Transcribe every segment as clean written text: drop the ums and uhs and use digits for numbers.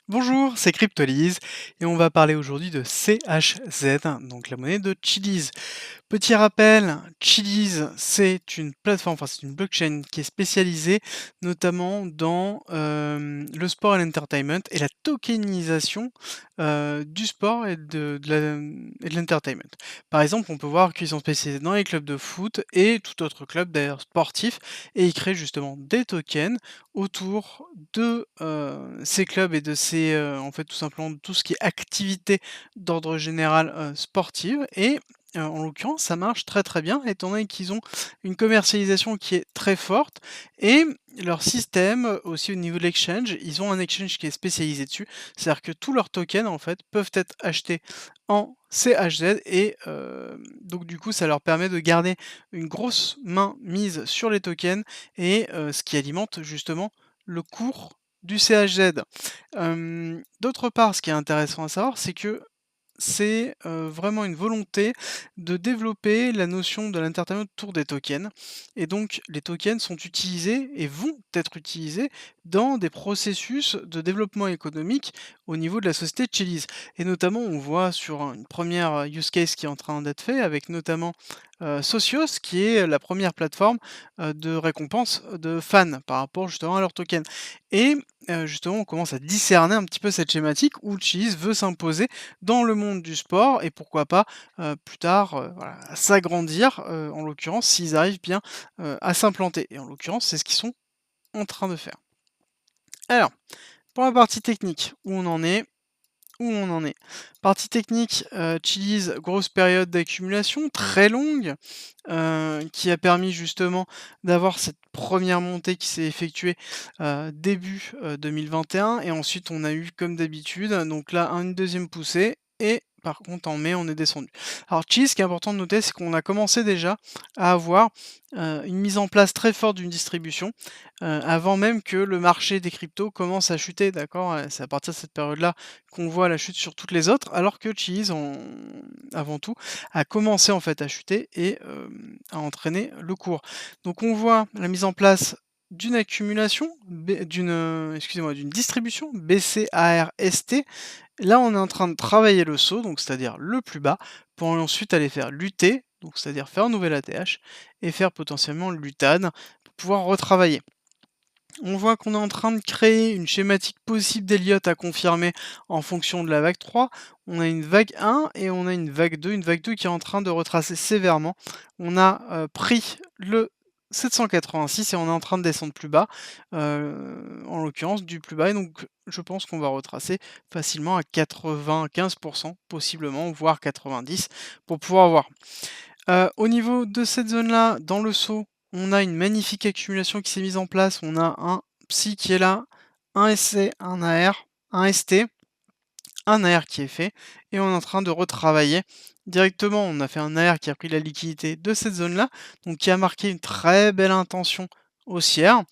Bonjour, c'est Cryptolyse et on va parler aujourd'hui de CHZ, donc la monnaie de Chiliz. Petit rappel, Chiliz, c'est une plateforme, enfin c'est une blockchain qui est spécialisée notamment dans le sport et l'entertainment et la tokenisation du sport et de l'entertainment. Par exemple, on peut voir qu'ils sont spécialisés dans les clubs de foot et tout autre club d'ailleurs sportif et ils créent justement des tokens autour de ces clubs et de ces, en fait tout simplement de tout ce qui est activité d'ordre général sportive et en l'occurrence, ça marche très, très bien étant donné qu'ils ont une commercialisation qui est très forte et leur système, aussi au niveau de l'exchange, ils ont un exchange qui est spécialisé dessus. C'est-à-dire que tous leurs tokens, en fait, peuvent être achetés en CHZ et donc du coup, ça leur permet de garder une grosse main mise sur les tokens et ce qui alimente justement le cours du CHZ. D'autre part, ce qui est intéressant à savoir, c'est que c'est, vraiment une volonté de développer la notion de l'entertainment autour des tokens et donc les tokens sont utilisés et vont être utilisés dans des processus de développement économique au niveau de la société de Chiliz et notamment on voit sur une première use case qui est en train d'être fait avec notamment, Socios qui est la première plateforme, de récompense de fans par rapport justement à leurs tokens et justement on commence à discerner un petit peu cette schématique où Chiliz veut s'imposer dans le monde du sport et pourquoi pas, plus tard, voilà, s'agrandir, en l'occurrence s'ils arrivent bien, à s'implanter et en l'occurrence, c'est ce qu'ils sont en train de faire. Alors, pour la partie technique, où on en est? Partie technique, Chiliz, grosse période d'accumulation, très longue, qui a permis justement d'avoir cette première montée qui s'est effectuée, début, 2021 et ensuite on a eu comme d'habitude, donc là une deuxième poussée et par contre en mai on est descendu. Alors Cheese, ce qui est important de noter, c'est qu'on a commencé déjà à avoir, une mise en place très forte d'une distribution, avant même que le marché des cryptos commence à chuter, d'accord? C'est à partir de cette période-là qu'on voit la chute sur toutes les autres, alors que Cheese avant tout a commencé en fait à chuter et à entraîner le cours. Donc on voit la mise en place d'une accumulation, excusez-moi, d'une distribution BCARST. Là, on est en train de travailler le saut, donc c'est-à-dire le plus bas, pour ensuite aller faire l'UT, donc c'est-à-dire faire un nouvel ATH, et faire potentiellement l'UTAD pour pouvoir retravailler. On voit qu'on est en train de créer une schématique possible d'Elliott à confirmer en fonction de la vague 3. On a une vague 1 et on a une vague 2 qui est en train de retracer sévèrement. On a pris le 786 et on est en train de descendre plus bas, en l'occurrence du plus bas. Et donc je pense qu'on va retracer facilement à 95%, possiblement, voire 90 pour pouvoir voir. Au niveau de cette zone-là, dans le saut, on a une magnifique accumulation qui s'est mise en place. On a un psy qui est là, un SC, un AR, un ST, un AR qui est fait et on est en train de retravailler. Directement, on a fait un AR qui a pris la liquidité de cette zone-là, donc qui a marqué une très belle intention haussière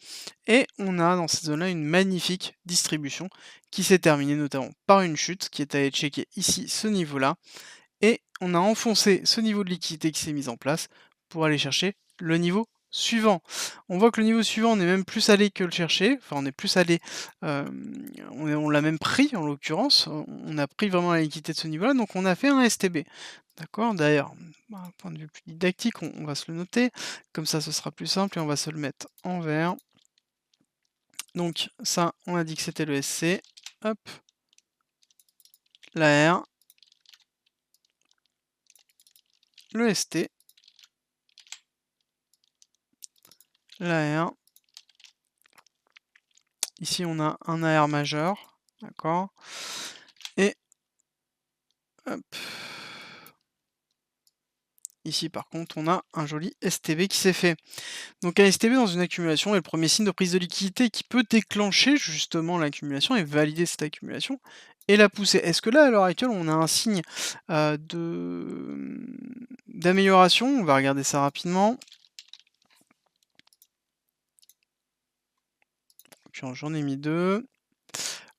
et on a dans cette zone-là une magnifique distribution qui s'est terminée notamment par une chute qui est allée checker ici ce niveau-là et on a enfoncé ce niveau de liquidité qui s'est mis en place pour aller chercher le niveau suivant. On voit que le niveau suivant, on est même plus allé que le chercher, enfin on est plus allé, on l'a même pris en l'occurrence, on a pris vraiment la liquidité de ce niveau-là, donc on a fait un STB. D'accord? D'ailleurs, d'un point de vue plus didactique, on va se le noter, comme ça ce sera plus simple et on va se le mettre en vert. Donc ça, on a dit que c'était le SC, hop, la R, le ST, la R. Ici, on a un AR majeur, d'accord? Et hop. Ici, par contre, on a un joli STB qui s'est fait. Donc un STB dans une accumulation est le premier signe de prise de liquidité qui peut déclencher justement l'accumulation et valider cette accumulation et la pousser. Est-ce que là, à l'heure actuelle, on a un signe d'amélioration? On va regarder ça rapidement. J'en ai mis deux.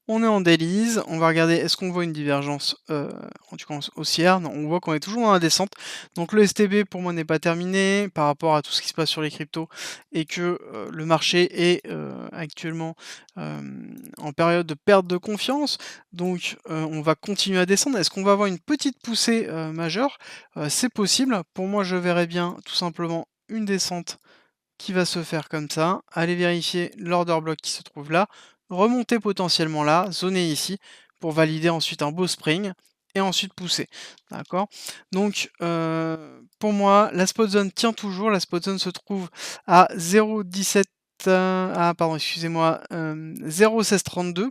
On est en dailies, on va regarder est-ce qu'on voit une divergence, en tout cas haussière? Non, on voit qu'on est toujours dans la descente. Donc le STB pour moi n'est pas terminé par rapport à tout ce qui se passe sur les cryptos et que, le marché est, actuellement, en période de perte de confiance. Donc, on va continuer à descendre. Est-ce qu'on va avoir une petite poussée, majeure? C'est possible. Pour moi, je verrais bien tout simplement une descente qui va se faire comme ça. Allez vérifier l'order block qui se trouve là, remonter potentiellement là, zoner ici pour valider ensuite un beau spring et ensuite pousser. D'accord? Donc, pour moi, la spot zone tient toujours. La spot zone se trouve à 0,17, ah pardon, excusez-moi, 0,1632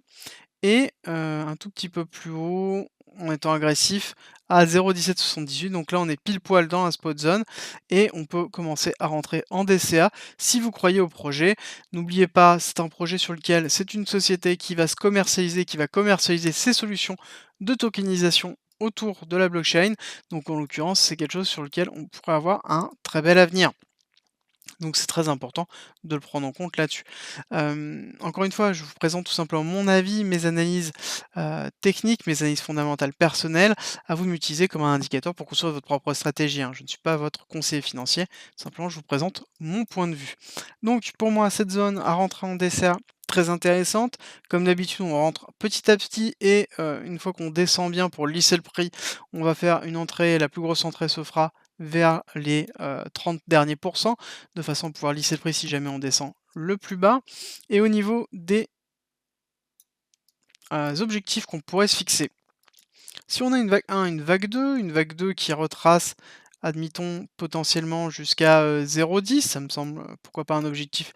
et un tout petit peu plus haut, en étant agressif, à 0,1778. Donc là, on est pile poil dans la spot zone et on peut commencer à rentrer en DCA si vous croyez au projet. N'oubliez pas, c'est un projet sur lequel c'est une société qui va se commercialiser, qui va commercialiser ses solutions de tokenisation autour de la blockchain. Donc en l'occurrence, c'est quelque chose sur lequel on pourrait avoir un très bel avenir. Donc c'est très important de le prendre en compte là-dessus. Encore une fois, je vous présente tout simplement mon avis, mes analyses, techniques, mes analyses fondamentales personnelles, à vous d'utiliser comme un indicateur pour construire votre propre stratégie, hein. Je ne suis pas votre conseiller financier, simplement je vous présente mon point de vue. Donc pour moi, cette zone à rentrer en dessert, très intéressante. Comme d'habitude, on rentre petit à petit et une fois qu'on descend bien pour lisser le prix, on va faire une entrée, la plus grosse entrée se fera vers les, 30 derniers pourcents de façon à pouvoir lisser le prix si jamais on descend le plus bas. Et au niveau des objectifs qu'on pourrait se fixer. Si on a une vague 1, une vague 2 qui retrace, admettons, potentiellement jusqu'à 0,10, ça me semble, pourquoi pas un objectif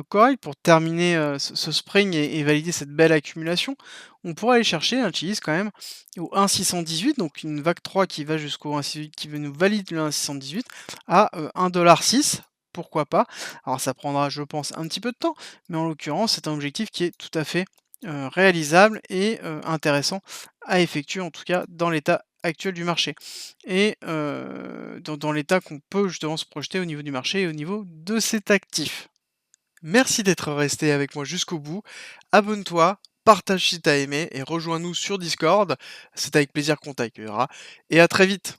correct pour terminer ce spring et valider cette belle accumulation. On pourrait aller chercher un cheese quand même au 1,618, donc une vague 3 qui va jusqu'au 1,618 qui veut nous valide le 1,618 à 1,6 $. Pourquoi pas? Alors ça prendra, je pense, un petit peu de temps, mais en l'occurrence, c'est un objectif qui est tout à fait réalisable et intéressant à effectuer, en tout cas dans l'état actuel du marché et dans l'état qu'on peut justement se projeter au niveau du marché et au niveau de cet actif. Merci d'être resté avec moi jusqu'au bout. Abonne-toi, partage si tu as aimé et rejoins-nous sur Discord. C'est avec plaisir qu'on t'accueillera et à très vite.